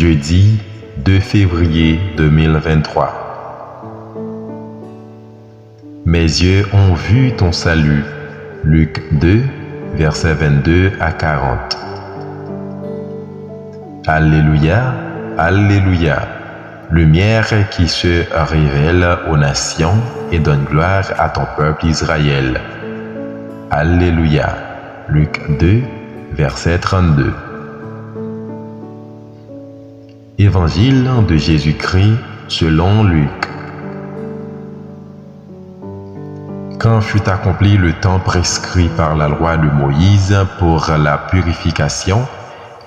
Jeudi 2 février 2023. Mes yeux ont vu ton salut. Luc 2, versets 22 à 40. Alléluia, Alléluia. Lumière qui se révèle aux nations et donne gloire à ton peuple Israël. Alléluia. Luc 2, verset 32. Évangile de Jésus-Christ selon Luc. Quand fut accompli le temps prescrit par la loi de Moïse pour la purification,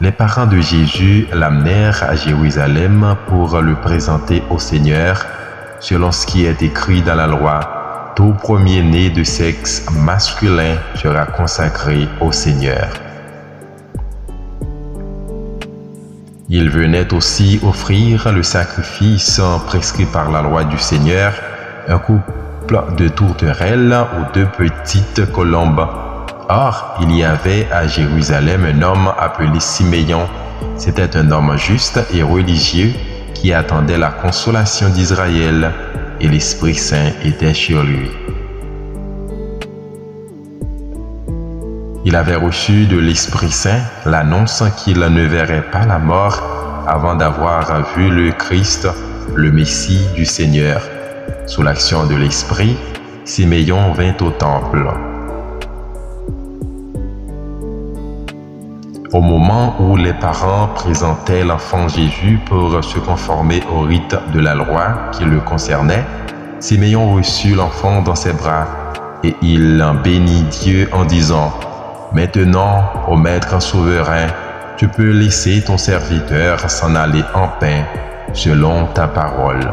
les parents de Jésus l'amenèrent à Jérusalem pour le présenter au Seigneur, selon ce qui est écrit dans la loi. Tout premier-né de sexe masculin sera consacré au Seigneur. Ils venaient aussi offrir le sacrifice prescrit par la loi du Seigneur, un couple de tourterelles ou 2 petites colombes. Or, il y avait à Jérusalem un homme appelé Siméon. C'était un homme juste et religieux qui attendait la consolation d'Israël, et l'Esprit Saint était sur lui. Il avait reçu de l'Esprit Saint l'annonce qu'il ne verrait pas la mort avant d'avoir vu le Christ, le Messie du Seigneur. Sous l'action de l'Esprit, Siméon vint au temple. Au moment où les parents présentaient l'enfant Jésus pour se conformer au rite de la loi qui le concernait, Siméon reçut l'enfant dans ses bras et il bénit Dieu en disant: « Maintenant, ô Maître souverain, tu peux laisser ton serviteur s'en aller en paix, selon ta parole.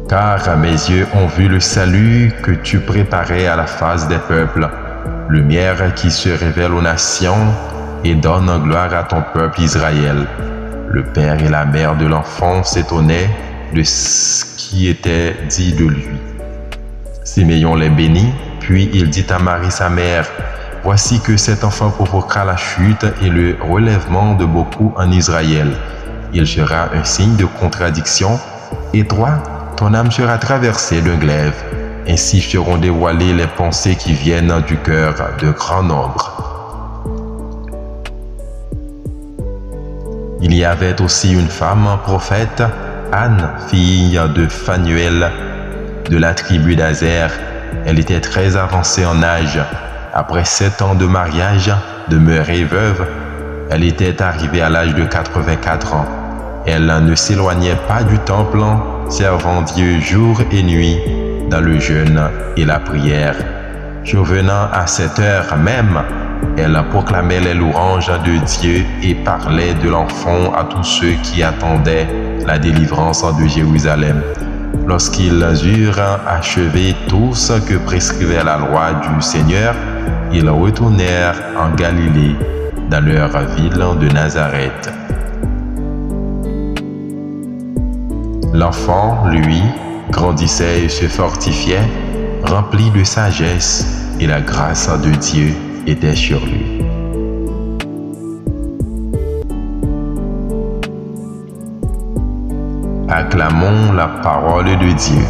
Car mes yeux ont vu le salut que tu préparais à la face des peuples, lumière qui se révèle aux nations et donne gloire à ton peuple Israël. » Le père et la mère de l'enfant s'étonnaient de ce qui était dit de lui. Siméon les bénit, puis il dit à Marie sa mère: « Voici que cet enfant provoquera la chute et le relèvement de beaucoup en Israël. Il sera un signe de contradiction, et toi, ton âme sera traversée d'un glaive. Ainsi seront dévoilées les pensées qui viennent du cœur de grand nombre. » Il y avait aussi une femme prophète, Anne, fille de Phanuel, de la tribu d'Aser. Elle était très avancée en âge. Après 7 ans de mariage, demeurée veuve, elle était arrivée à l'âge de 84 ans. Elle ne s'éloignait pas du temple, servant Dieu jour et nuit dans le jeûne et la prière. Survenant à cette heure même, elle proclamait les louanges de Dieu et parlait de l'enfant à tous ceux qui attendaient la délivrance de Jérusalem. Lorsqu'ils eurent achevé tout ce que prescrivait la loi du Seigneur, ils retournèrent en Galilée, dans leur ville de Nazareth. L'enfant, lui, grandissait et se fortifiait, rempli de sagesse, et la grâce de Dieu était sur lui. Acclamons la parole de Dieu.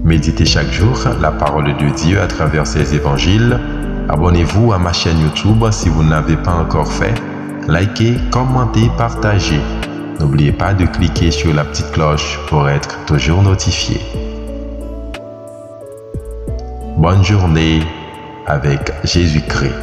Méditez chaque jour la parole de Dieu à travers ces évangiles. Abonnez-vous à ma chaîne YouTube si vous ne l'avez pas encore fait. Likez, commentez, partagez. N'oubliez pas de cliquer sur la petite cloche pour être toujours notifié. Bonne journée avec Jésus-Christ.